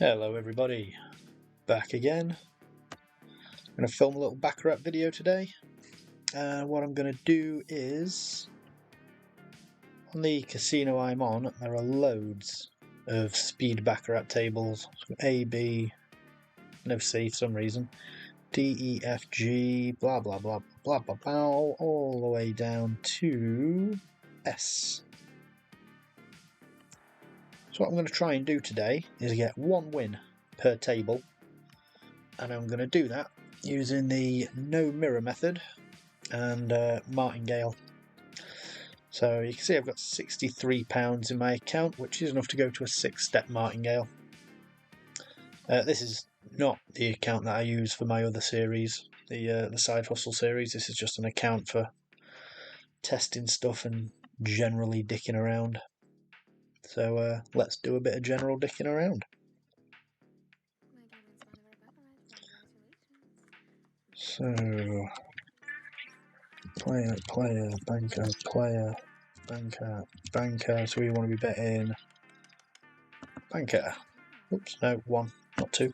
Hello everybody, back again. I'm going to film a little Baccarat video today. What I'm going to do is, on the casino I'm on, there are loads of speed Baccarat tables. So A, B, no C for some reason, D, E, F, G, blah blah blah blah blah blah, all the way down to S. So what I'm going to try and do today is get one win per table, and I'm going to do that using the No Mirror method and martingale. So you can see I've got £63 in my account, which is enough to go to a 6-step martingale. This is not the account that I use for my other series, the side hustle series. This is just an account for testing stuff and generally dicking around. So let's do a bit of general dicking around. So, player, banker, banker. So we want to be betting banker. Oops, no, one, not two.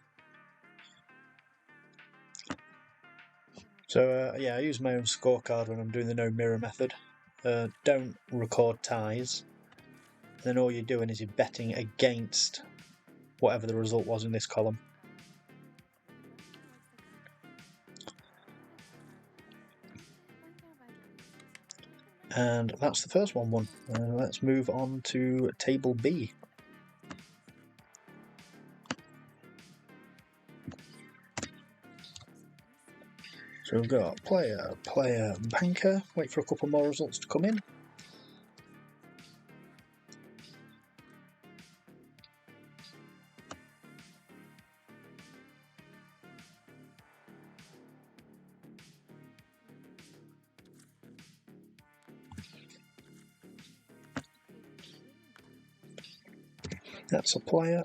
So yeah, I use my own scorecard when I'm doing the No Mirror method. Don't record ties. Then all you're doing is you're betting against whatever the result was in this column. And that's the first one won. Let's move on to table B. So we've got player, banker. Wait for a couple more results to come in. That's a player.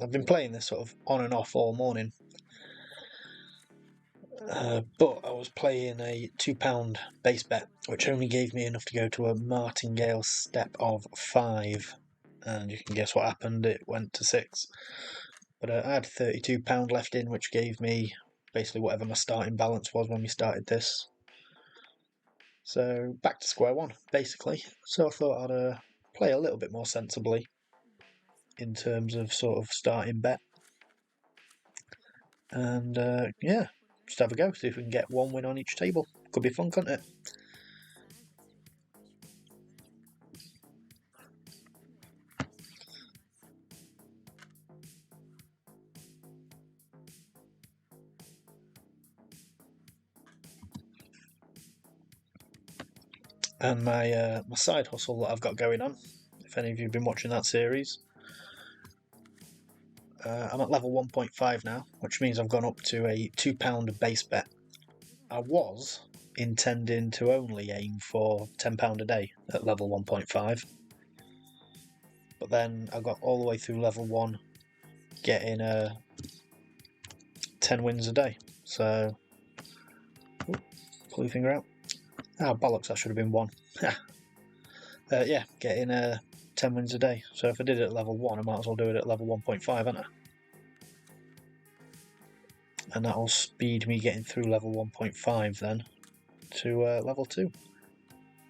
I've been playing this sort of on and off all morning, but I was playing a £2 base bet, which only gave me enough to go to a martingale step of 5, and you can guess what happened. It went to 6, but I had £32 left in, which gave me basically whatever my starting balance was when we started this. So back to square one, basically. So I thought I'd play a little bit more sensibly in terms of sort of starting bet, and yeah, just have a go, see if we can get one win on each table. Could be fun, couldn't it? And my side hustle that I've got going on, if any of you have been watching that series, I'm at level 1.5 now, which means I've gone up to a £2 base bet. I was intending to only aim for £10 a day at level 1.5, but then I got all the way through level 1 getting 10 wins a day. So, pull your finger out. Ah, bollocks, that should have been 1. Yeah, getting 10 wins a day. So if I did it at level 1, I might as well do it at level 1.5, hadn't I? And that'll speed me getting through level 1.5 then to level 2.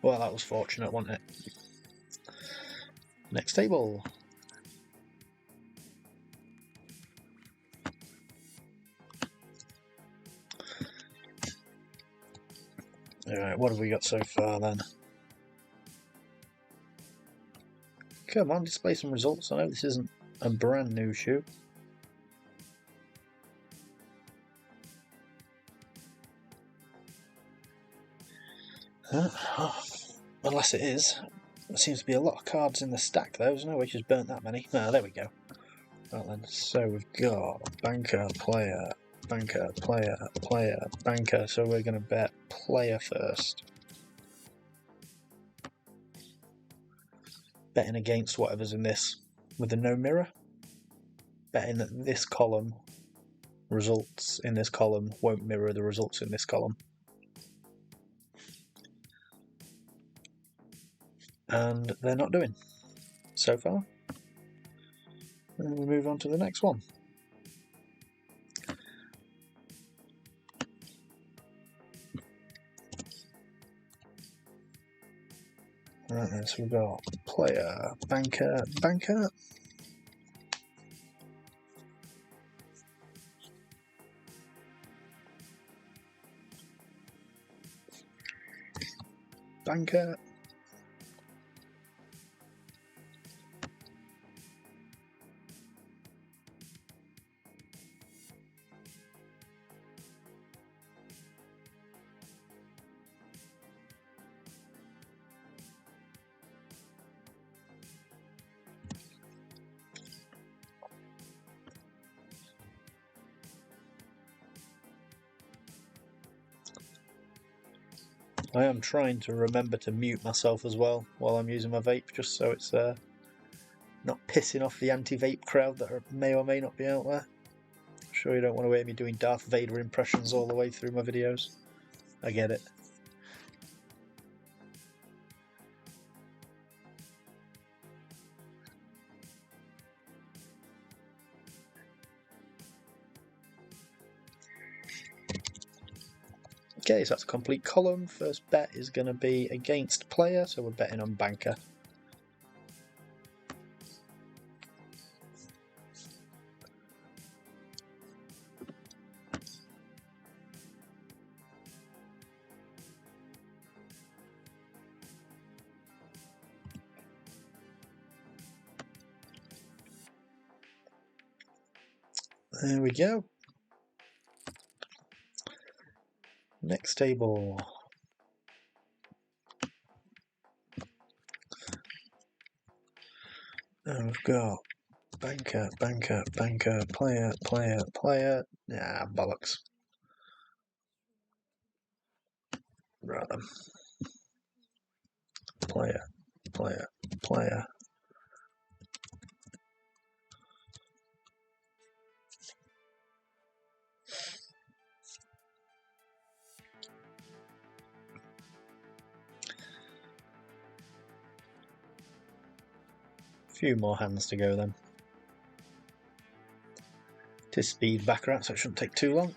Well, that was fortunate, wasn't it? Next table. Alright, what have we got so far then? Come on, display some results. I know this isn't a brand new shoe. Unless it is. There seems to be a lot of cards in the stack though, there's no way she's burnt that many. Ah, there we go. Right then, so we've got banker, player, banker, player, player, banker. So we're going to bet player first. Betting against whatever's in this with the No Mirror. betting that this column results in this column won't mirror the results in this column. And they're not doing so far. And we move on to the next one. Right, so we've got player, banker, banker. Banker. I am trying to remember to mute myself as well while I'm using my vape, just so it's not pissing off the anti-vape crowd that may or may not be out there. I'm sure you don't want to hear me doing Darth Vader impressions all the way through my videos. I get it. Okay, so that's a complete column. First bet is going to be against player, so we're betting on banker. There we go. Next table. And we've got banker, banker, banker, player, player, player. Ah, bollocks. Right then. Player, player, player. Few more hands to go then. It is speed baccarat, so it shouldn't take too long.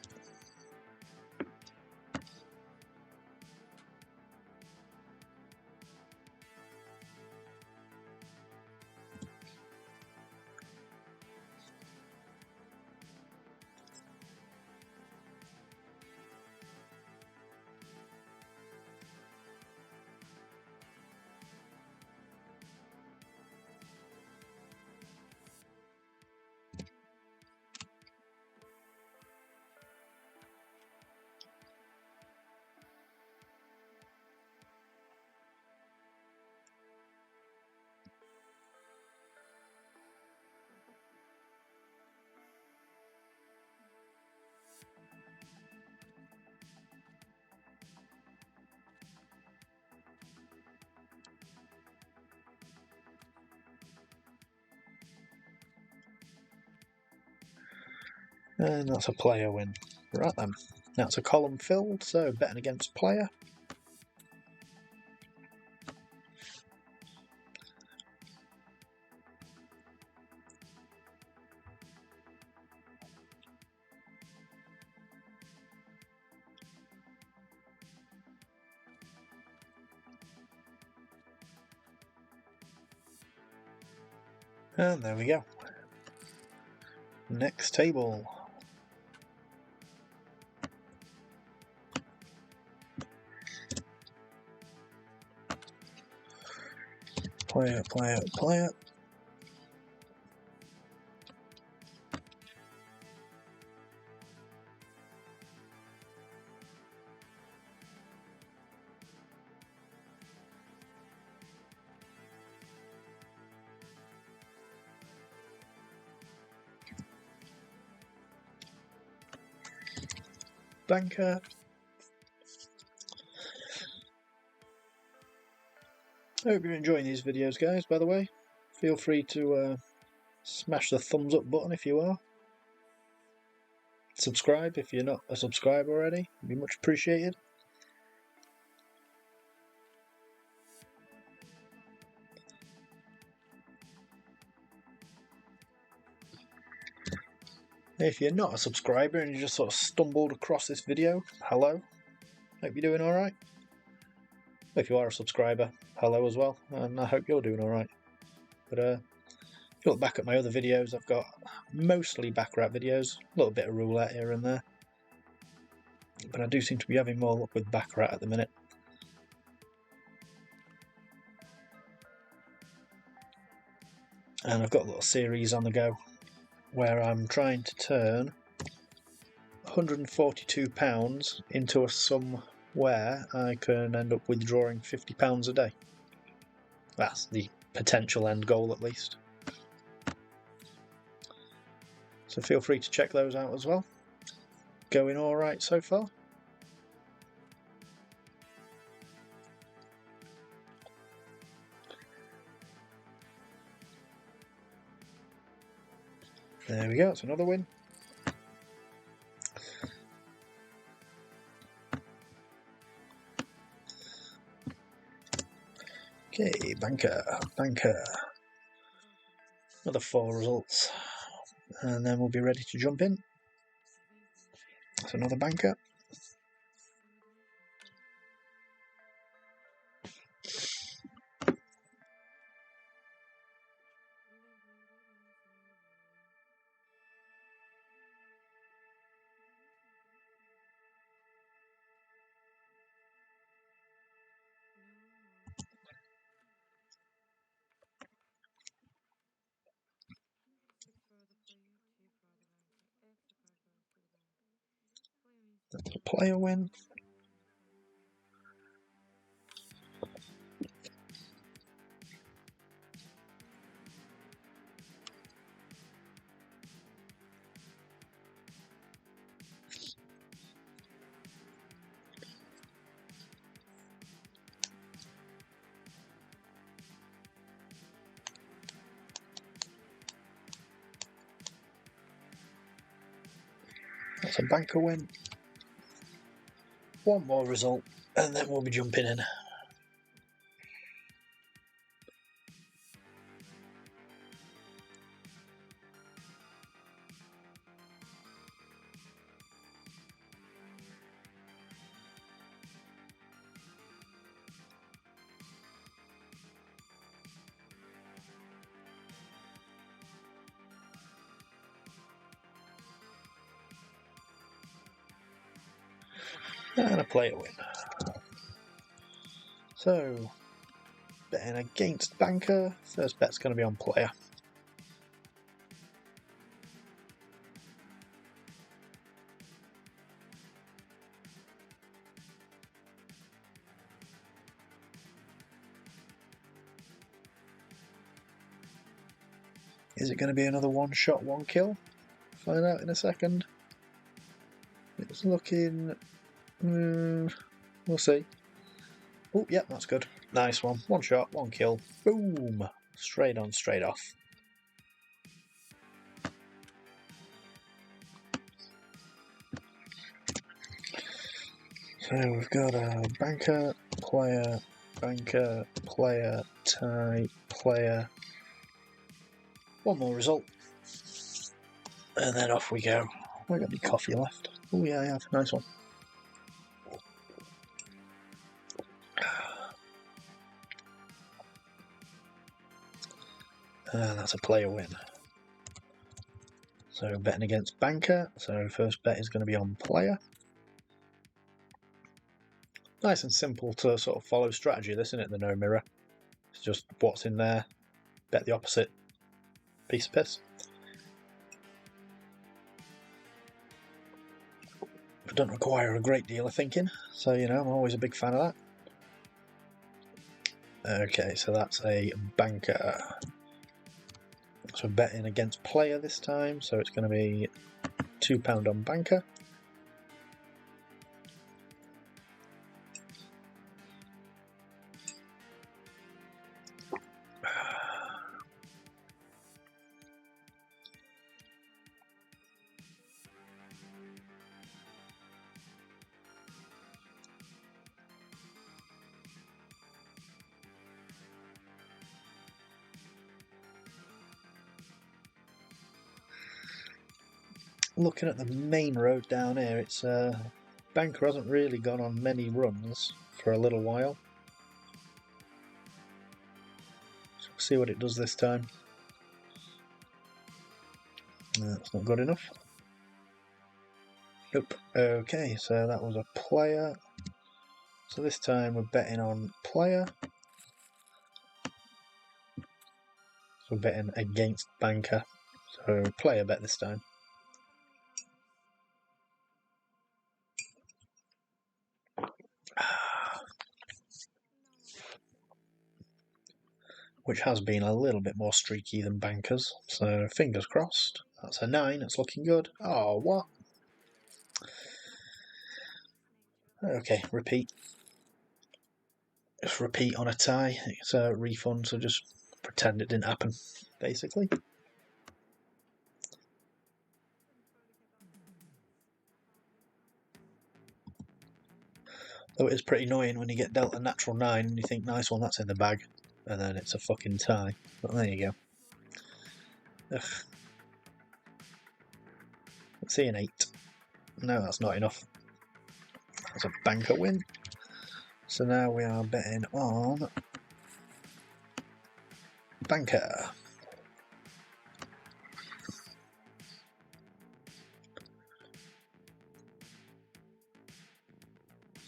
And that's a player win. Right then. Now it's a column filled, so betting against player. And there we go. Next table. Player, player, player. Banker. I hope you're enjoying these videos, guys, by the way. Feel free to Smash the thumbs up button if you are. Subscribe if you're not a subscriber already. It'd be much appreciated. If you're not a subscriber and you just sort of stumbled across this video, hello. Hope you're doing alright. If you are a subscriber, hello as well, and I hope you're doing alright. But if you look back at my other videos, I've got mostly Baccarat videos, a little bit of roulette here and there. But I do seem to be having more luck with Baccarat at the minute. And I've got a little series on the go where I'm trying to turn £142 into a sum where I can end up withdrawing £50 a day. That's the potential end goal, at least. So feel free to check those out as well. Going alright so far. There we go, it's another win. Okay, banker. Another 4 results. And then we'll be ready to jump in. That's another banker. That's a player win. That's a banker win. One more result, and then we'll be jumping in. And a player win. So, betting against banker. First bet's going to be on player. Is it going to be another one shot, one kill? Find out in a second. It's looking... we'll see. Oh, yeah, that's good. Nice one. One shot, one kill. Boom! Straight on, straight off. So we've got a banker, player, tie, player. One more result. And then off we go. Have I got any coffee left? Oh yeah, I have. Nice one. And that's a player win. So betting against banker. So first bet is going to be on player. Nice and simple to sort of follow strategy, this, isn't it? The No Mirror. It's just what's in there. Bet the opposite. Piece of piss. But don't require a great deal of thinking. So, you know, I'm always a big fan of that. Okay, so that's a banker. So betting against player this time, so it's going to be £2 on banker. looking at the main road down here, it's banker hasn't really gone on many runs for a little while. So we'll see what it does this time. That's not good enough. Nope. Okay, so that was a player. So this time we're betting on player. So we're betting against banker. So player bet this time. Which has been a little bit more streaky than bankers. So fingers crossed. That's a 9. It's looking good. Oh, what? Okay, repeat. Just repeat on a tie. It's a refund, so just pretend it didn't happen, basically. Though it is pretty annoying when you get dealt a natural 9 and you think, nice one, that's in the bag. And then it's a fucking tie. But there you go. Ugh. Let's see an 8. No, that's not enough. That's a banker win. So now we are betting on banker.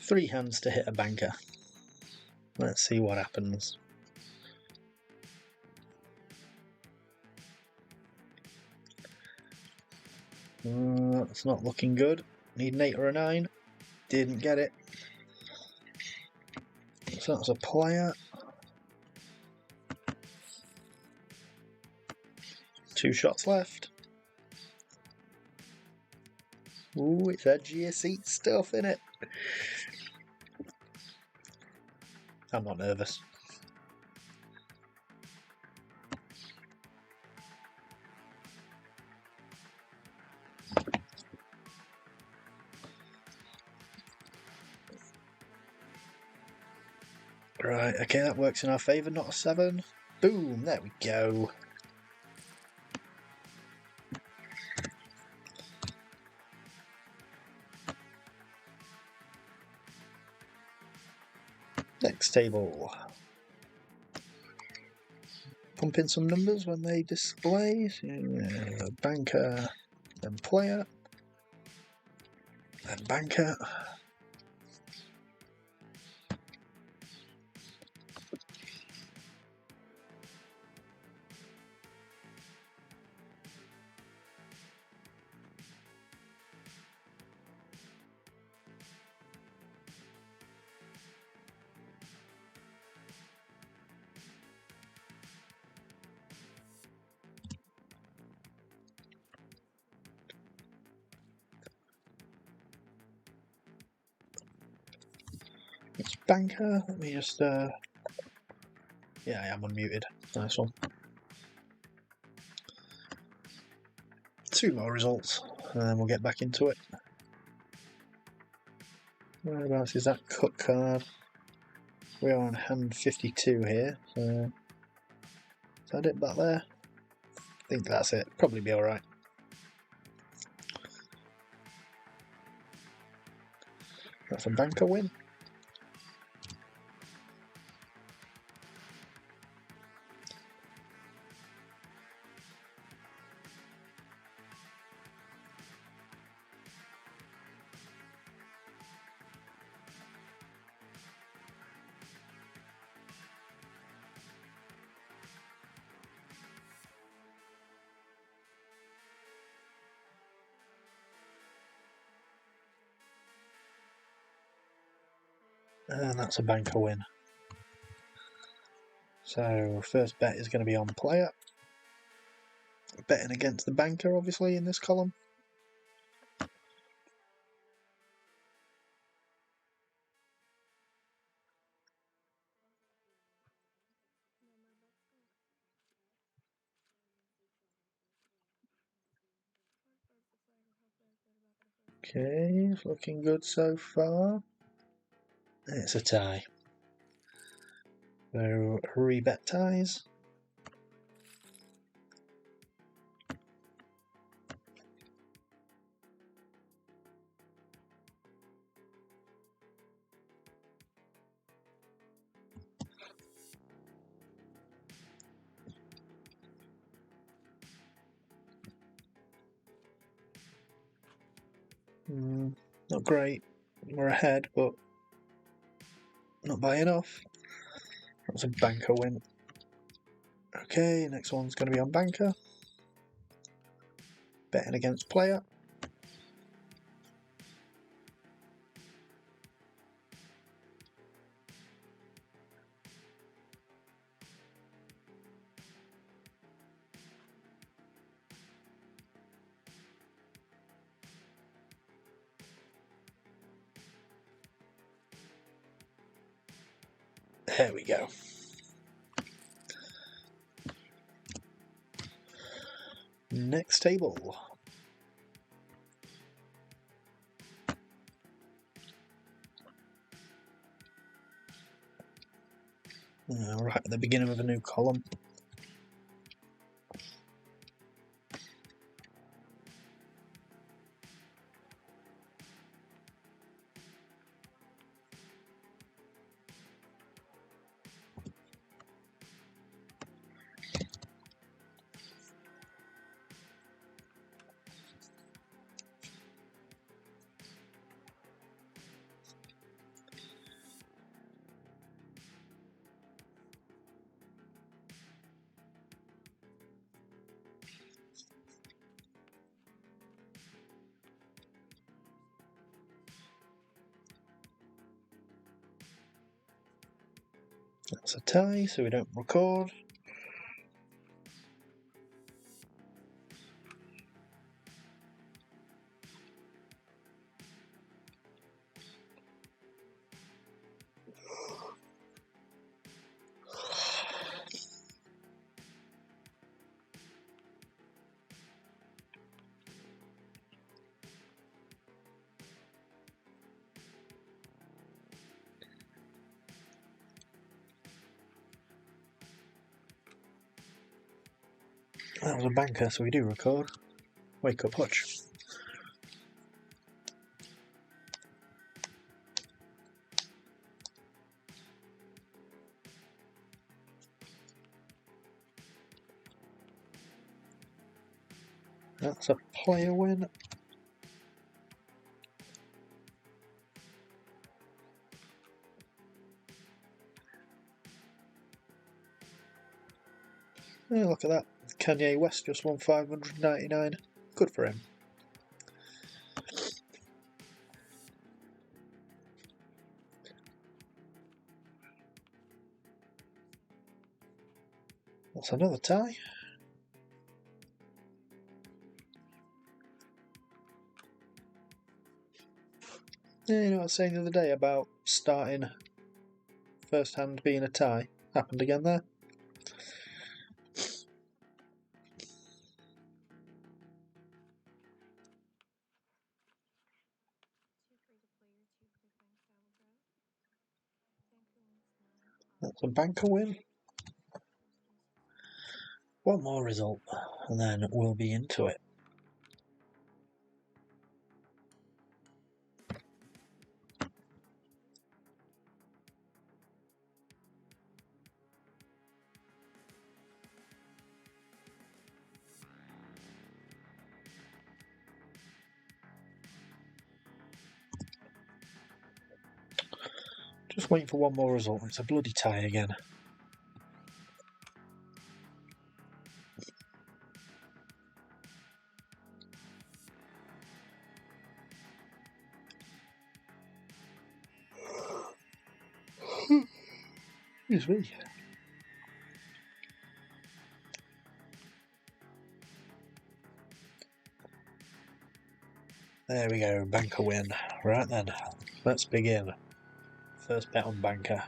Three hands to hit a banker. Let's see what happens. It's not looking good. Need an 8 or a 9. Didn't get it. So that's a player. 2 shots left. Ooh, it's edgy of seat stuff, innit? I'm not nervous. Right, okay, that works in our favour, not a 7. Boom, there we go. Next table. Pump in some numbers when they display. Banker, then player, then banker. It's banker. Let me just yeah, I am unmuted. Nice one. 2 more results, and then we'll get back into it. Whereabouts is that cut card? We're on hand 52 here, so is that it back there? I think that's it. Probably be alright. That's a banker win. And that's a banker win. So first bet is going to be on player. Betting against the banker, obviously, in this column. Okay, it's looking good so far. It's a tie. So rebet ties. Not great. We're ahead, but not by enough. That's a banker win. Okay, next one's going to be on banker. Betting against player. There we go. Next table. Right at the beginning of a new column. That's a tie, so we don't record. That was a banker, so we do record. Wake up, Hutch. That's a player win. Oh, look at that. Kanye West just won 599. Good for him. That's another tie. Yeah, you know what I was saying the other day about starting first hand being a tie? Happened again there. That's a banker win. One more result, and then we'll be into it. Just waiting for one more result. It's a bloody tie again. Excuse me. There we go, banker win. Right then, let's begin. First bet on banker.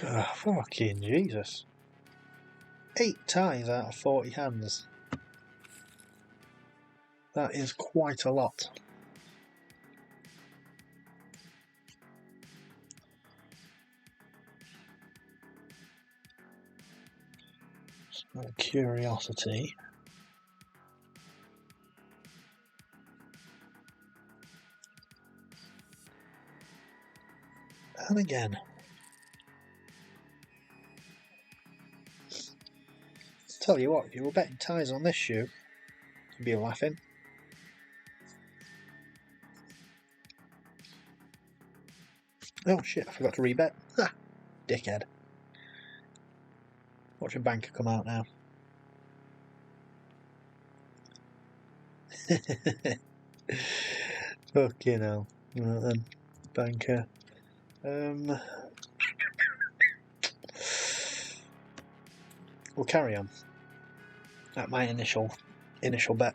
Oh, fucking Jesus. 8 ties out of 40 hands. That is quite a lot. Out of curiosity. And again. Tell you what, if you were betting ties on this shoe, you'd be laughing. Oh shit, I forgot to rebet. Ha! Dickhead. Watch a banker come out now. Fucking hell. Right then, banker. We'll carry on. At my initial bet.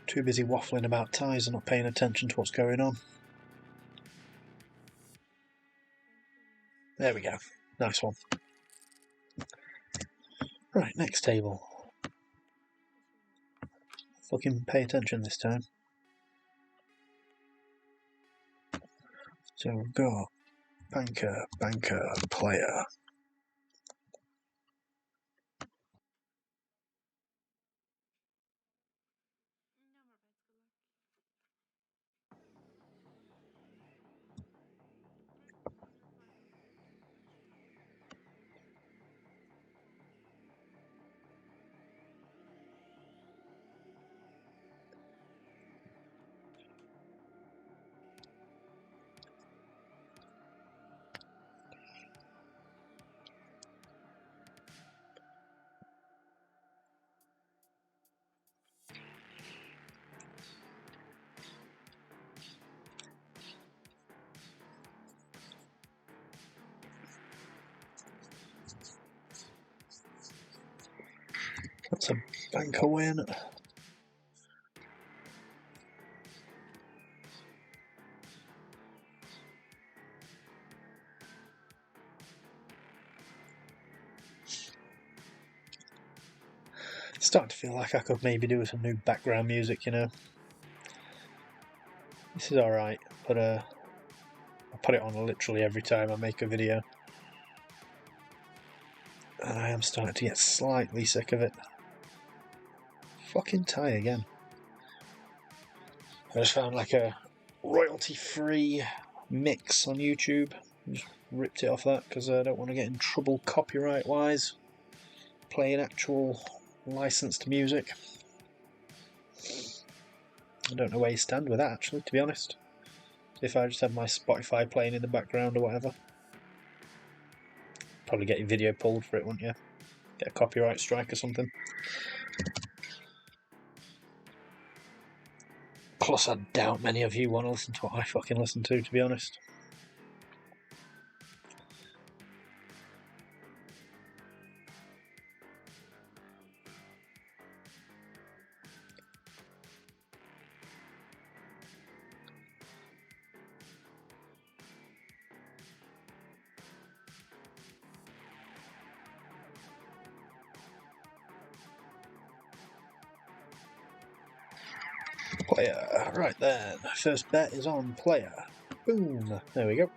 Too busy waffling about ties and not paying attention to what's going on. There we go. Nice one. Right, next table. Fucking pay attention this time. So we've got banker, banker, player. That's a banker win. It's starting to feel like I could maybe do some new background music, you know. This is alright, but I put it on literally every time I make a video. And I am starting to get slightly sick of it. Fucking tie again. I just found like a royalty-free mix on YouTube. Just ripped it off that because I don't want to get in trouble copyright-wise. Playing actual licensed music. I don't know where you stand with that, actually, to be honest. If I just had my Spotify playing in the background or whatever. Probably get your video pulled for it, wouldn't you? Get a copyright strike or something. Plus, I doubt many of you want to listen to what I fucking listen to be honest. Player, right then. First bet is on player. Boom, there we go.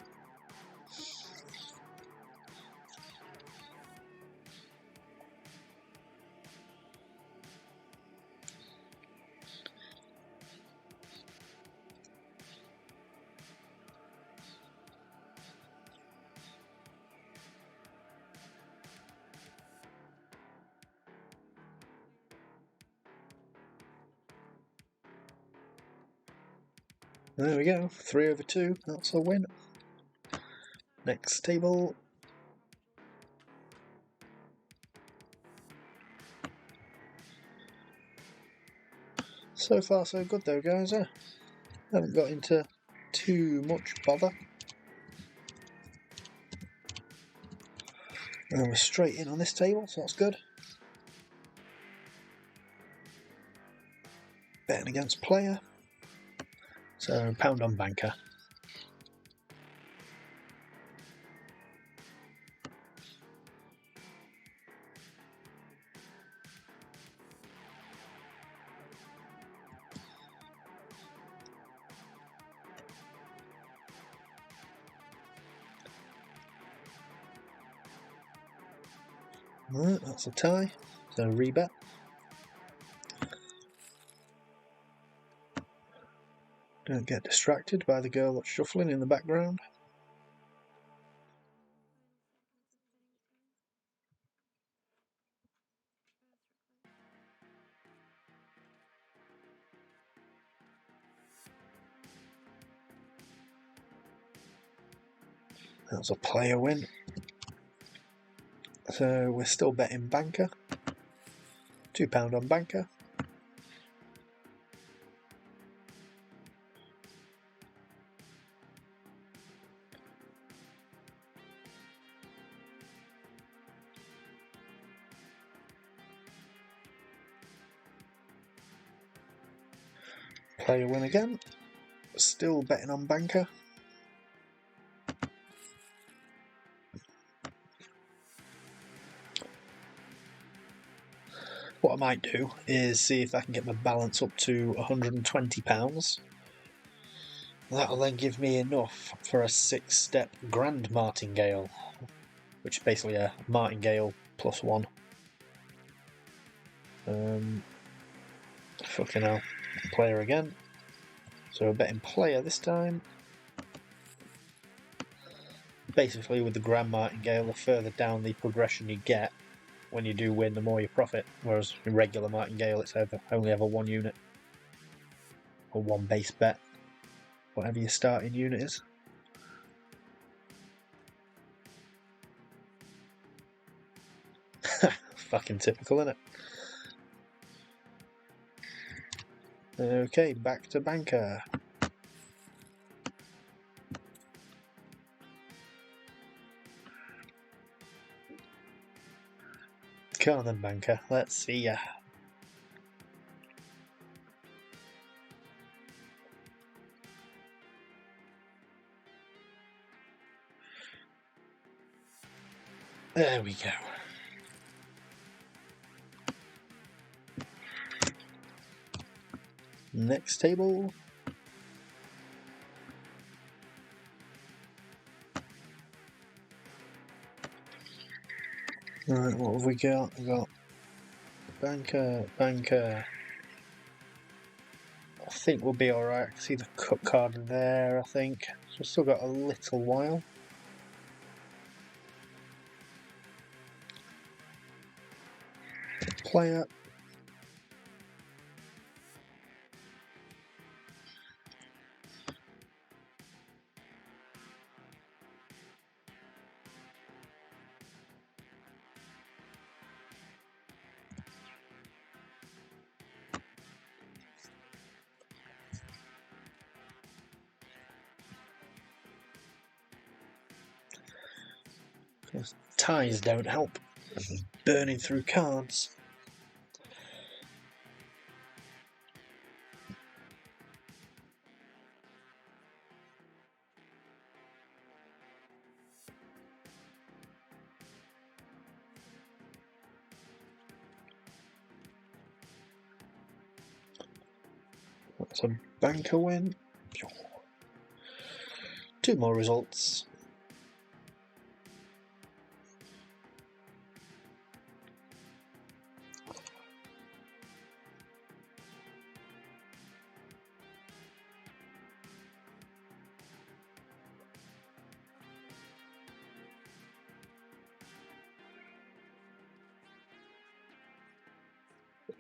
There we go, 3/2, that's a win. Next table. So far so good though, guys. Haven't got into too much bother. And we're straight in on this table, so that's good. Betting against player. So pound on banker. Right, that's a tie. So rebet. Don't get distracted by the girl that's shuffling in the background. That's a player win. So we're still betting banker. £2 on banker. Player win again. Still betting on banker. What I might do is see if I can get my balance up to £120. That'll then give me enough for a 6-step grand martingale, which is basically a martingale plus one. Fucking hell. Player again. So we're betting player this time. Basically, with the grand martingale, the further down the progression you get, when you do win, the more you profit. Whereas in regular martingale, it's only ever one unit. Or one base bet. Whatever your starting unit is. Fucking typical, innit? Okay, back to banker. Come on then, banker. Let's see ya. There we go. Next table. Right, what have we got? We've got banker, banker. I think we'll be alright. I can see the cut card there, I think. So we've still got a little while. Player. Because ties don't help. Burning through cards. That's a banker win. 2 more results.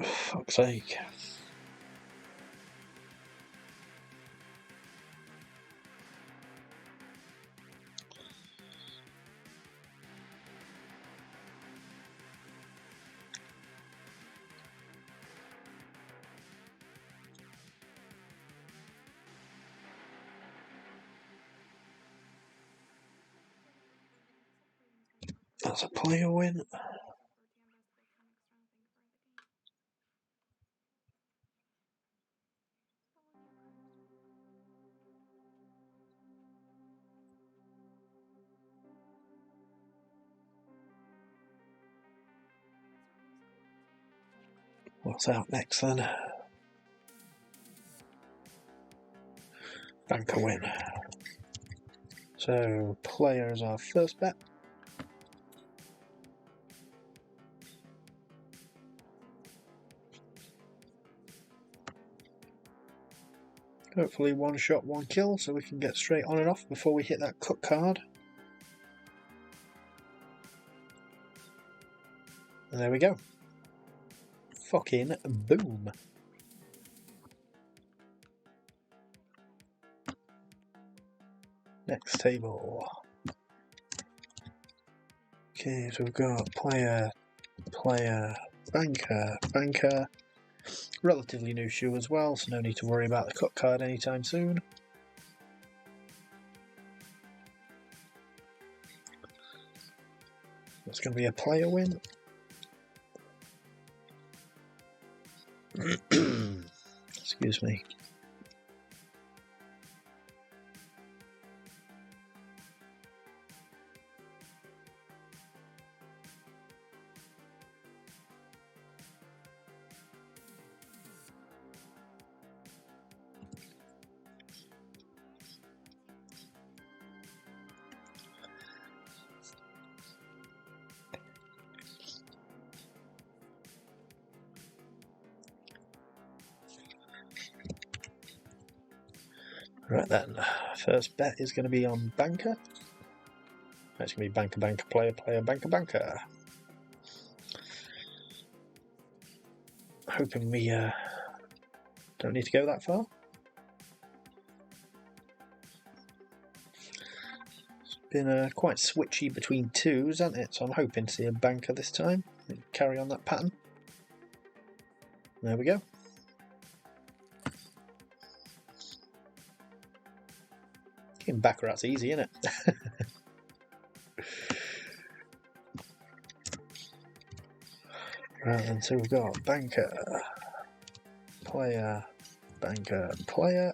Fuck's sake. That's a player win. What's out next then? Banker win. So player is our first bet. Hopefully one shot, one kill, so we can get straight on and off before we hit that cook card. And there we go. Fucking boom. Next table. Okay, so we've got player, banker. Relatively new shoe as well, so no need to worry about the cut card anytime soon. It's going to be a player win. Excuse me. Right then, first bet is going to be on banker. That's going to be banker, player, banker. Hoping we don't need to go that far. It's been quite switchy between twos, hasn't it? So I'm hoping to see a banker this time. Carry on that pattern. There we go. Getting Baccarat's easy, isn't it? Right, and so we've got banker, player, banker, player.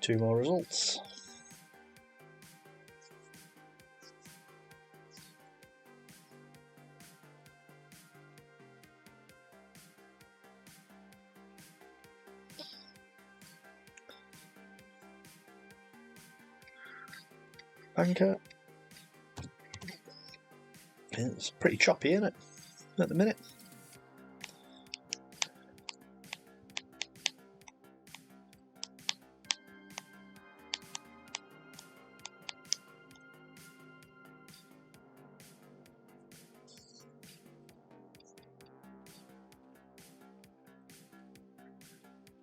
2 more results. Banker. It's pretty choppy, isn't it, at the minute?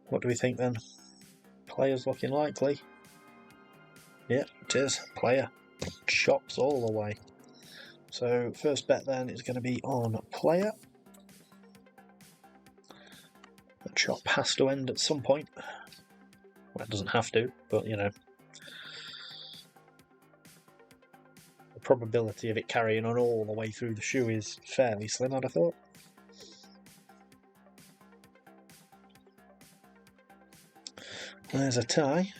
What do we think then? Player's looking likely. Yeah, it is. Player. Chops all the way. So first bet then is going to be on player. The chop has to end at some point. Well, it doesn't have to, but you know. The probability of it carrying on all the way through the shoe is fairly slim, I'd have thought. There's a tie.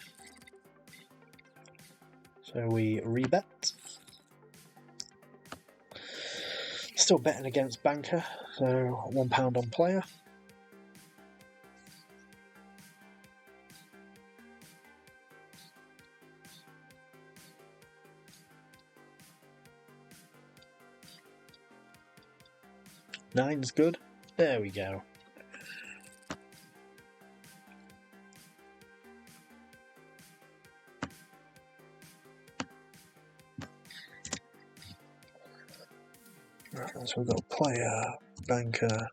So we rebet. Still betting against banker, so £1 on player. Nine's good. There we go. Right, so we've got player, banker,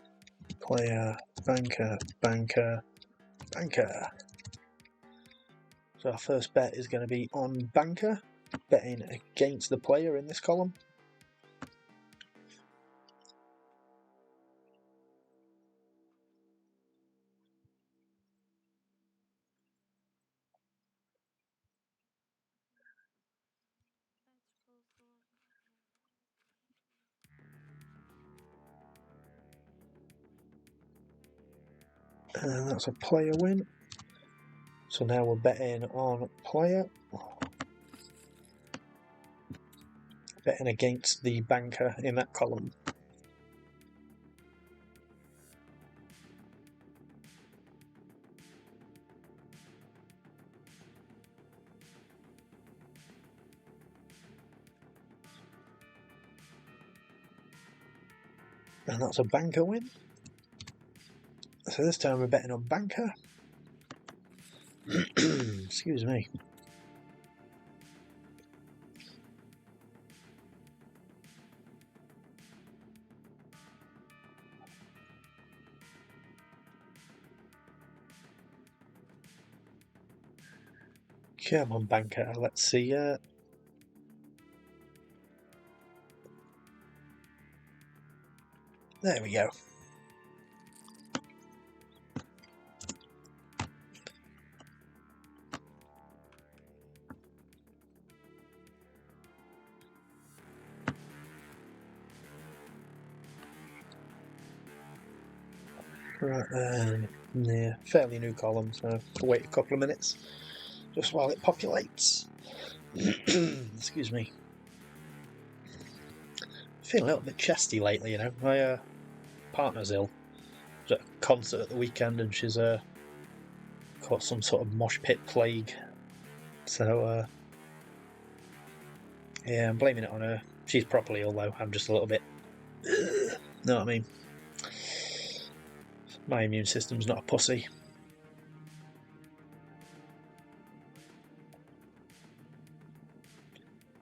banker. So our first bet is going to be on banker, betting against the player in this column. And that's a player win. So now we're betting on player. Betting against the banker in that column. And that's a banker win. So this time we're betting on banker. Excuse me. Come on, banker, let's see. There we go. Right then, yeah, fairly new column, so I'll wait a couple of minutes just while it populates. Excuse me. Feeling a little bit chesty lately, you know. My partner's ill. She was at a concert at the weekend and she's caught some sort of mosh pit plague. So, yeah, I'm blaming it on her. She's properly ill though, I'm just a little bit... know what I mean? My immune system's not a pussy.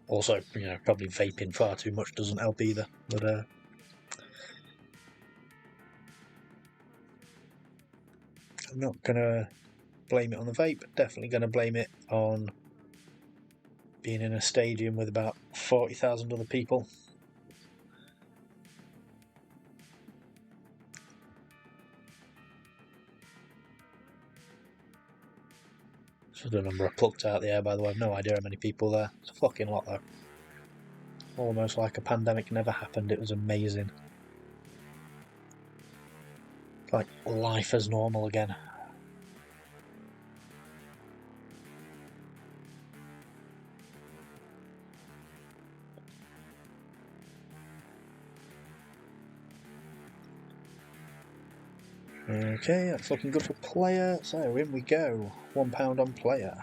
Also, you know, probably vaping far too much doesn't help either. But I'm not gonna blame it on the vape. Definitely gonna blame it on being in a stadium with about 40,000 other people. So the number I plucked out the air, by the way. I've no idea how many people there. It's a fucking lot though. Almost like a pandemic never happened. It was amazing. Like life as normal again. Okay, that's looking good for player. So in we go. £1 on player.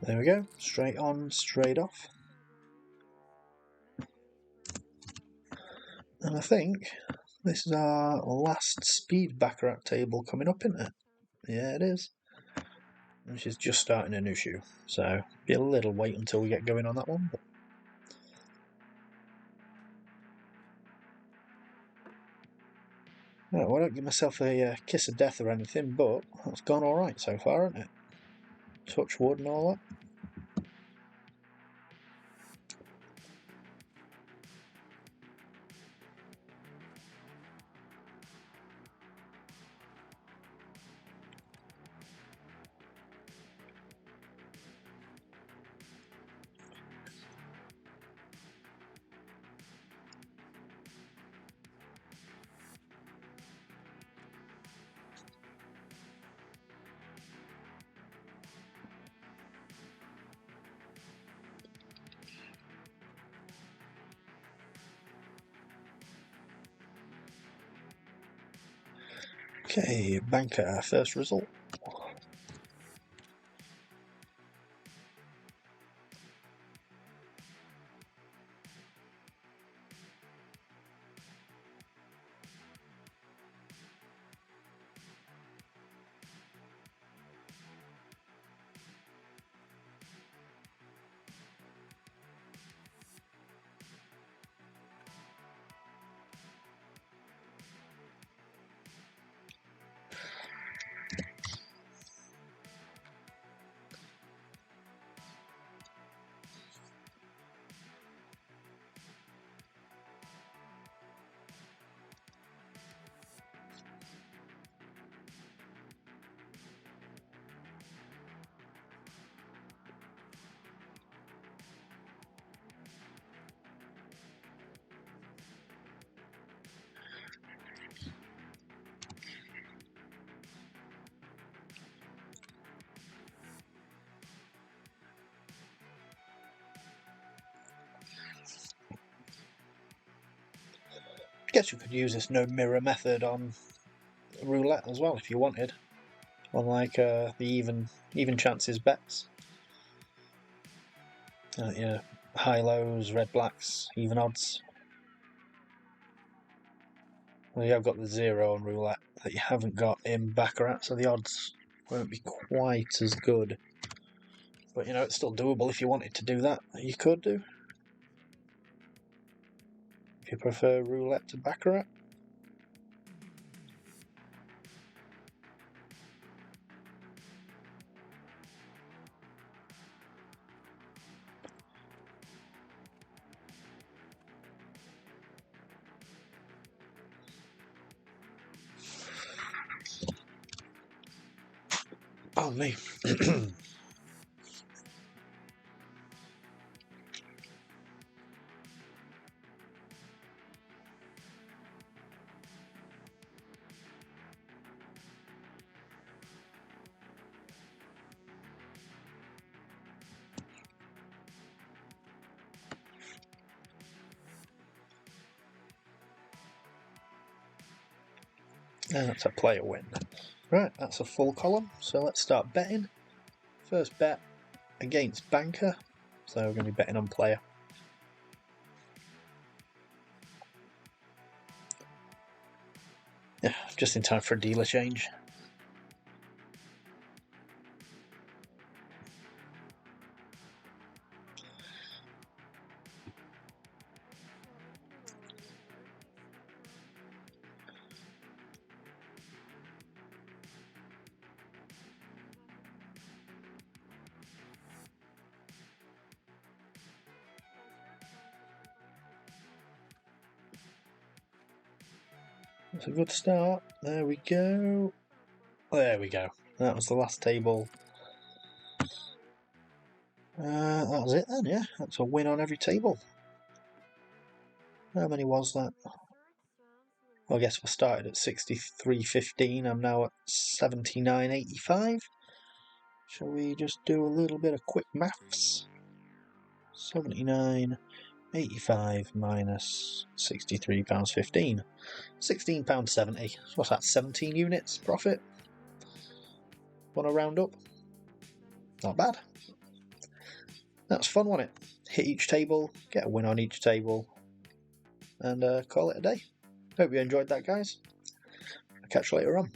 There we go. Straight on, straight off. And I think this is our last speed Baccarat table coming up, isn't it? Yeah, it is. And she's just starting a new shoe, so be a little wait until we get going on that one. But... well, I don't give myself a kiss of death or anything, but that's gone alright so far, hasn't it? Touch wood and all that. Okay, banker, first result. Guess you could use this no mirror method on roulette as well if you wanted, on like the even chances bets. Yeah, high lows, red blacks, even odds. Well, you have got the 0 on roulette that you haven't got in Baccarat, so the odds won't be quite as good. But it's still doable if you wanted to do that. You could do. If you prefer roulette to Baccarat. Oh, me. And that's a player win. Right, that's a full column, so let's start betting. First bet against banker, so we're going to be betting on player. Yeah, just in time for a dealer change. That's a good start. There we go. There we go. That was the last table. That was it then, yeah. That's a win on every table. How many was that? Well, I guess we started at 63.15. I'm now at 79.85. Shall we just do a little bit of quick maths? 79.85 minus £63.15. £16.70. What's that, 17 units profit? Want to round up? Not bad. That's fun, wasn't it? Hit each table, get a win on each table, and call it a day. Hope you enjoyed that, guys. I'll catch you later on.